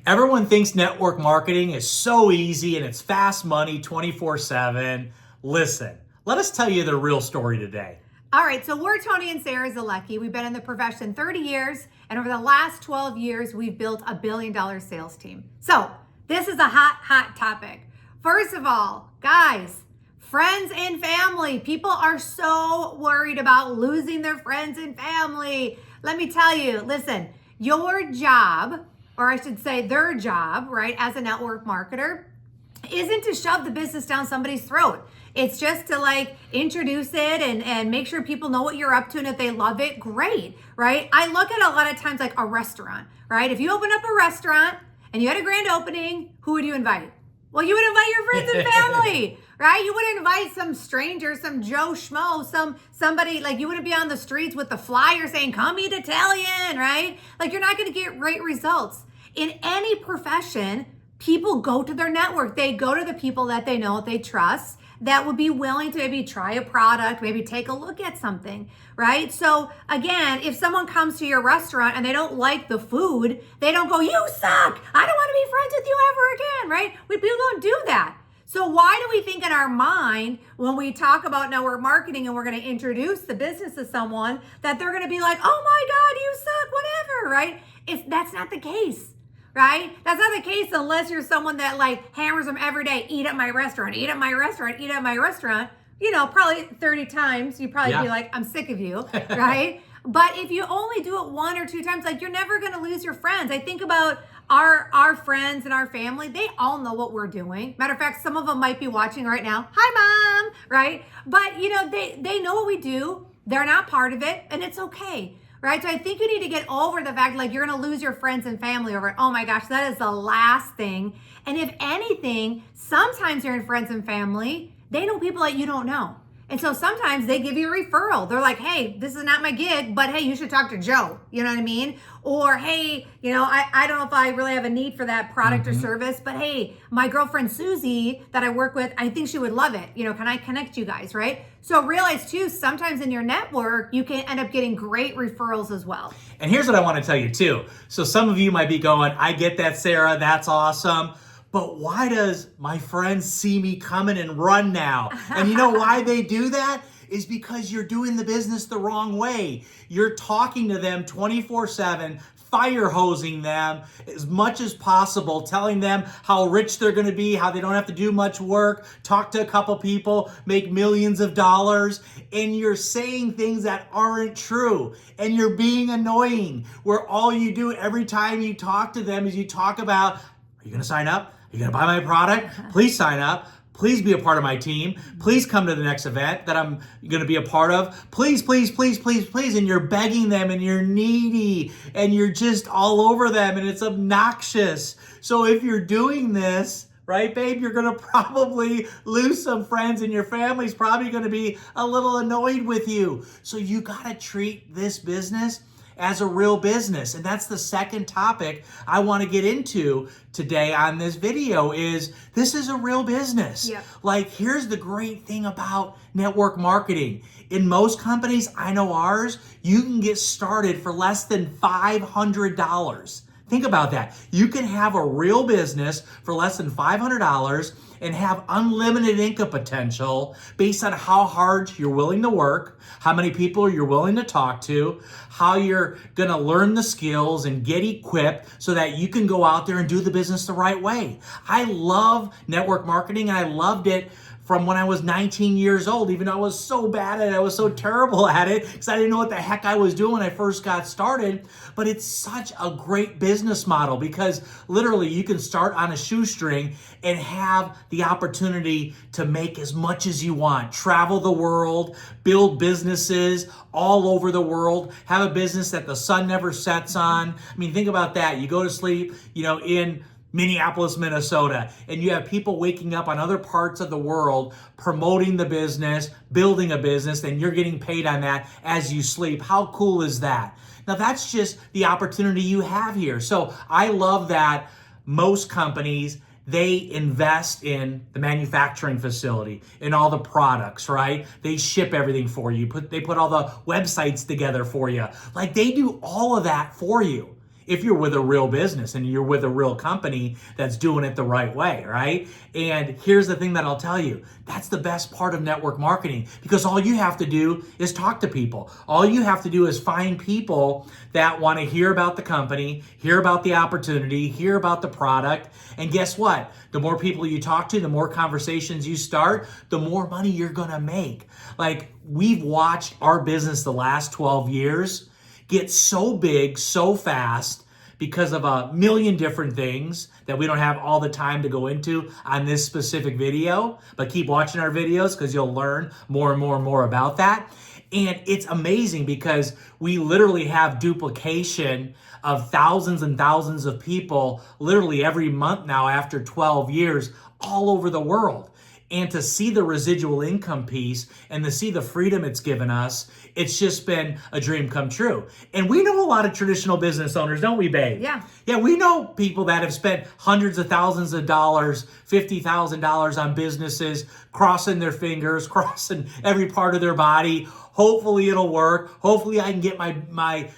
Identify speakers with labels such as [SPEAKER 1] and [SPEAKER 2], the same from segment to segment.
[SPEAKER 1] Everyone thinks network marketing is so easy and it's fast money 24/7. Listen, let us tell you the real story today.
[SPEAKER 2] All right, so we're Tony and Sarah Zalecki. We've been in the profession 30 years, and over the last 12 years, we've built a $1 billion sales team. So this is a hot topic. First of all, guys, friends and family. People are so worried about losing their friends and family. Let me tell you, listen, your job, or I should say their job, right, as a network marketer, isn't to shove the business down somebody's throat. It's just to introduce it and make sure people know what you're up to. And if they love it, great, right? I look at a lot of times like a restaurant, right? If you open up a restaurant and you had a grand opening, who would you invite? Well, you would invite your friends and family, right? You wouldn't invite some stranger, some Joe Schmo, somebody, you wouldn't be on the streets with the flyer saying, come eat Italian, right? You're not going to get great results. In any profession, people go to their network. They go to the people that they know, they trust, that would be willing to maybe try a product, maybe take a look at something, right? So again, if someone comes to your restaurant and they don't like the food, they don't go, you suck, I don't want to be friends with you ever again, right? People don't do that. So why do we think in our mind when we talk about network marketing and we're going to introduce the business to someone that they're going to be like, oh my God, you suck, whatever, right? That's not the case. Right? That's not the case unless you're someone that hammers them every day. Eat at my restaurant, eat at my restaurant, eat at my restaurant. Probably 30 times. You probably be like, I'm sick of you, right? But if you only do it 1 or 2 times, you're never going to lose your friends. I think about our friends and our family. They all know what we're doing. Matter of fact, some of them might be watching right now. Hi, Mom, right? But, they know what we do. They're not part of it, and it's okay. Right? So I think you need to get over the fact you're going to lose your friends and family over it. Oh my gosh, that is the last thing. And if anything, sometimes your friends and family, they know people that you don't know. And so sometimes they give you a referral. They're like, hey, this is not my gig, but hey, you should talk to Joe. You know what I mean? Or hey, I don't know if I really have a need for that product or service, but hey, my girlfriend Susie that I work with, I think she would love it. Can I connect you guys, right? So realize too, sometimes in your network, you can end up getting great referrals as well.
[SPEAKER 1] And here's what I want to tell you too. So some of you might be going, I get that, Sarah, that's awesome. But why does my friends see me coming and run now? And you know why they do that? Is because you're doing the business the wrong way. You're talking to them 24/7, fire hosing them as much as possible, telling them how rich they're going to be, how they don't have to do much work, talk to a couple people, make millions of dollars, and you're saying things that aren't true, and you're being annoying, where all you do every time you talk to them is you talk about, are you going to sign up? Are you going to buy my product? Please sign up. Please be a part of my team. Please come to the next event that I'm going to be a part of. Please, please, please, please, please. And you're begging them and you're needy and you're just all over them and it's obnoxious. So if you're doing this, right, babe, you're going to probably lose some friends and your family's probably going to be a little annoyed with you. So you got to treat this business as a real business. And that's the second topic I want to get into today on this video is this is a real business.
[SPEAKER 2] Yep.
[SPEAKER 1] Here's the great thing about network marketing. In most companies, I know ours, you can get started for less than $500. Think about that. You can have a real business for less than $500 and have unlimited income potential based on how hard you're willing to work, how many people you're willing to talk to, how you're going to learn the skills and get equipped so that you can go out there and do the business the right way. I love network marketing and I loved it from when I was 19 years old, even though I was so bad at it, I was so terrible at it because I didn't know what the heck I was doing when I first got started. But it's such a great business model because literally you can start on a shoestring and have the opportunity to make as much as you want, travel the world, build businesses all over the world, have a business that the sun never sets on. I mean, think about that. You go to sleep, in Minneapolis, Minnesota, and you have people waking up on other parts of the world promoting the business, building a business, and you're getting paid on that as you sleep. How cool is that? Now that's just the opportunity you have here. So I love that most companies, they invest in the manufacturing facility, in all the products, right? They ship everything for you. They put all the websites together for you. They do all of that for you. if you're with a real business and you're with a real company that's doing it the right way, right? And here's the thing that I'll tell you, that's the best part of network marketing, because all you have to do is talk to people. All you have to do is find people that want to hear about the company, hear about the opportunity, hear about the product. And guess what? The more people you talk to, the more conversations you start, the more money you're going to make. Like, we've watched our business the last 12 years get so big, so fast, because of a million different things that we don't have all the time to go into on this specific video. But keep watching our videos because you'll learn more and more and more about that. And it's amazing because we literally have duplication of thousands and thousands of people literally every month now after 12 years all over the world. And to see the residual income piece and to see the freedom it's given us, it's just been a dream come true. And we know a lot of traditional business owners, don't we, babe?
[SPEAKER 2] Yeah.
[SPEAKER 1] Yeah, we know people that have spent hundreds of thousands of dollars, $50,000 on businesses, crossing their fingers, crossing every part of their body. Hopefully it'll work. Hopefully I can get my $100,000,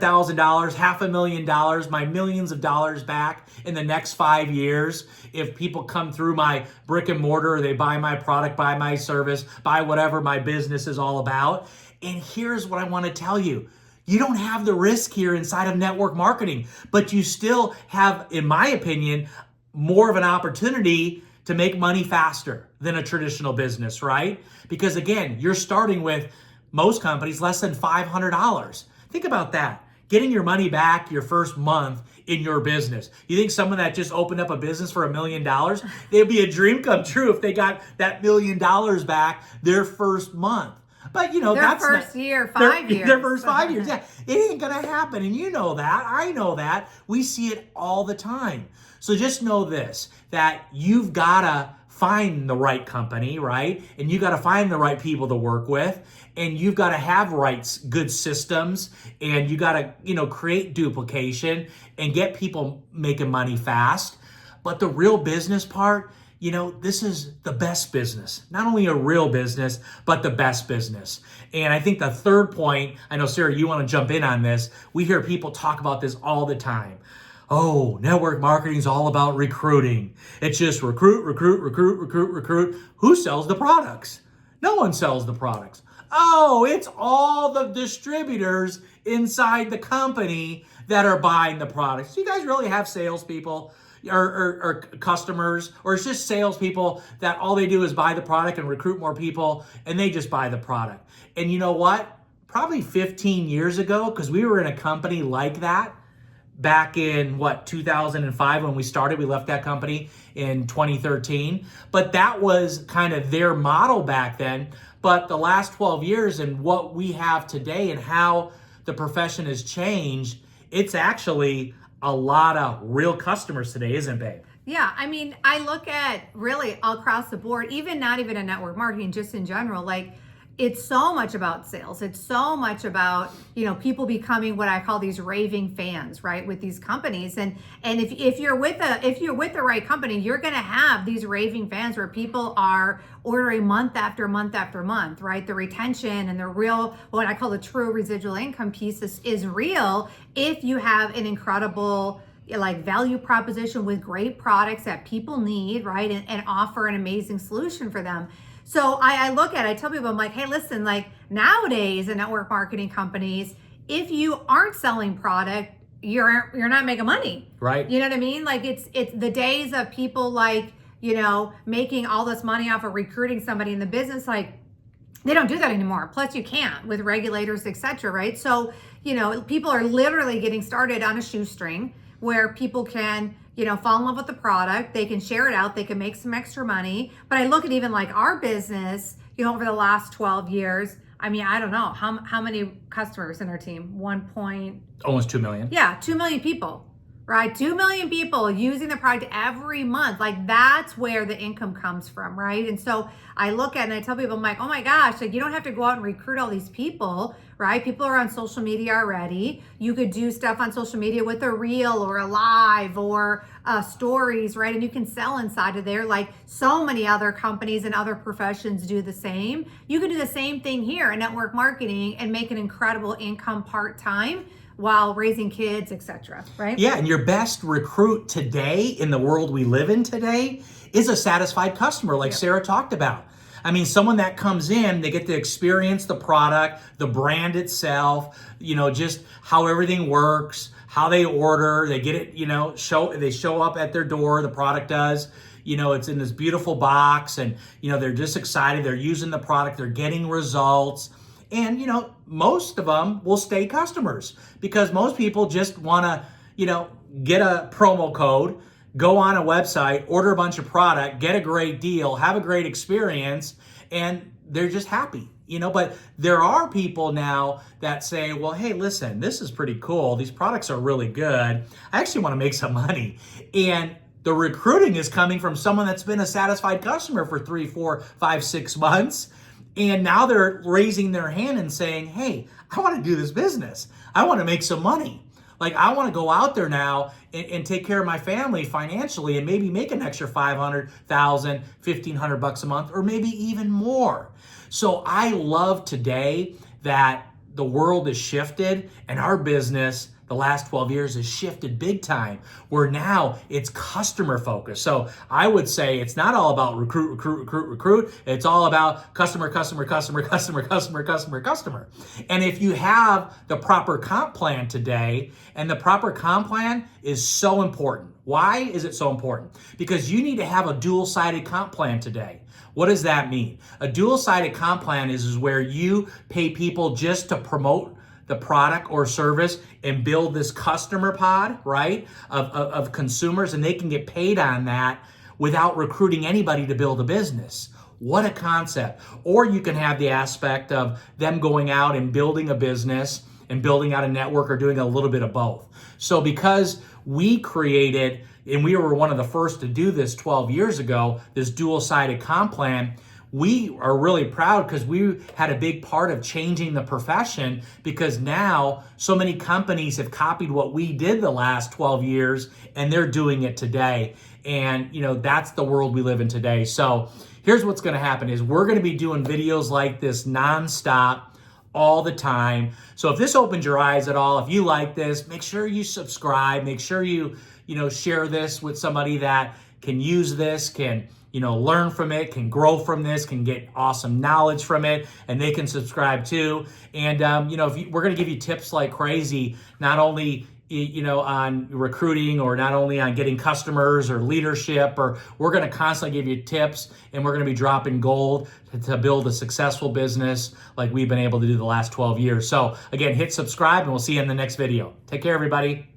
[SPEAKER 1] $500,000, my millions of dollars back in the next 5 years. If people come through my brick and mortar, they buy my product, buy my service, buy whatever my business is all about. And here's what I want to tell you. You don't have the risk here inside of network marketing, but you still have, in my opinion, more of an opportunity to make money faster than a traditional business, right? Because again, you're starting with most companies less than $500. Think about that. Getting your money back your first month in your business. You think someone that just opened up a business for $1 million, it'd be a dream come true if they got that $1 million back their first month. But
[SPEAKER 2] their
[SPEAKER 1] that's
[SPEAKER 2] first year, 5 years.
[SPEAKER 1] Their first 5 years, yeah. It ain't gonna happen, and you know that. I know that. We see it all the time. So just know this, that you've gotta find the right company, right? And you gotta find the right people to work with, and you've gotta have good systems, and you gotta, create duplication and get people making money fast. But the real business part, this is the best business. Not only a real business, but the best business. And I think the third point, I know, Sarah, you want to jump in on this. We hear people talk about this all the time. Oh, network marketing is all about recruiting. It's just recruit, recruit, recruit, recruit, recruit. Who sells the products? No one sells the products. Oh, it's all the distributors inside the company that are buying the products. Do you guys really have salespeople? Or customers, or it's just salespeople that all they do is buy the product and recruit more people, and they just buy the product. And you know what? Probably 15 years ago, because we were in a company like that back in 2005 when we started. We left that company in 2013, but that was kind of their model back then. But the last 12 years and what we have today and how the profession has changed, it's actually a lot of real customers today, isn't it, babe?
[SPEAKER 2] Yeah, I mean, I look at really all across the board, not even in network marketing, just in general, like it's so much about sales. It's so much about, people becoming what I call these raving fans, right? With these companies. And if you're with the right company, you're going to have these raving fans where people are ordering month after month after month, right? The retention and the real, what I call the true residual income piece is real if you have an incredible value proposition with great products that people need, right? And offer an amazing solution for them. So I tell people, I'm like, hey, listen, like nowadays in network marketing companies, if you aren't selling product, you're not making money.
[SPEAKER 1] Right.
[SPEAKER 2] You know what I mean? Like it's the days of people making all this money off of recruiting somebody in the business, like they don't do that anymore. Plus you can't with regulators, etc. Right? So, people are literally getting started on a shoestring where people can fall in love with the product, they can share it out, they can make some extra money. But I look at even like our business, over the last 12 years, I mean, I don't know how many customers in our team,
[SPEAKER 1] almost 2 million.
[SPEAKER 2] Yeah, 2 million people, right? 2 million people using the product every month. Like that's where the income comes from, right? And so I look at it and I tell people, I'm like, oh my gosh, like you don't have to go out and recruit all these people, right? People are on social media already. You could do stuff on social media with a reel or a live or stories, right? And you can sell inside of there like so many other companies and other professions do the same. You can do the same thing here in network marketing and make an incredible income part-time while raising kids, etc. Right?
[SPEAKER 1] Yeah, and your best recruit today in the world we live in today is a satisfied customer, like Sarah talked about. I mean, someone that comes in, they get to experience the product, the brand itself, just how everything works, how they order, they get it, they show up at their door, the product does. It's in this beautiful box, and they're just excited, they're using the product, they're getting results. And most of them will stay customers because most people just want to get a promo code, go on a website, order a bunch of product, get a great deal, have a great experience, and they're just happy. But there are people now that say, well, hey, listen, this is pretty cool, these products are really good, I actually want to make some money. And the recruiting is coming from someone that's been a satisfied customer for 3, 4, 5, 6 months. And now they're raising their hand and saying, hey, I want to do this business. I want to make some money. Like, I want to go out there now and take care of my family financially and maybe make an extra $500, $1,000, $1,500 a month, or maybe even more. So I love today that the world has shifted and our business the last 12 years has shifted big time, where now it's customer focused. So I would say it's not all about recruit. It's all about customer. And if you have the proper comp plan today, and the proper comp plan is so important. Why is it so important? Because you need to have a dual-sided comp plan today. What does that mean? A dual-sided comp plan is where you pay people just to promote the product or service and build this customer pod, right, of consumers, and they can get paid on that without recruiting anybody to build a business. What a concept. Or you can have the aspect of them going out and building a business and building out a network, or doing a little bit of both. So because we created, and we were one of the first to do this 12 years ago, this dual-sided comp plan, we are really proud because we had a big part of changing the profession, because now so many companies have copied what we did the last 12 years and they're doing it today. And that's the world we live in today. So here's what's going to happen is we're going to be doing videos like this nonstop all the time. So if this opens your eyes at all, if you like this, make sure you subscribe, make sure you share this with somebody that can use this, can learn from it, can grow from this, can get awesome knowledge from it, and they can subscribe too. And we're going to give you tips like crazy, not only on recruiting, or not only on getting customers or leadership, or we're going to constantly give you tips, and we're going to be dropping gold to build a successful business like we've been able to do the last 12 years. So again, hit subscribe, and we'll see you in the next video. Take care, everybody.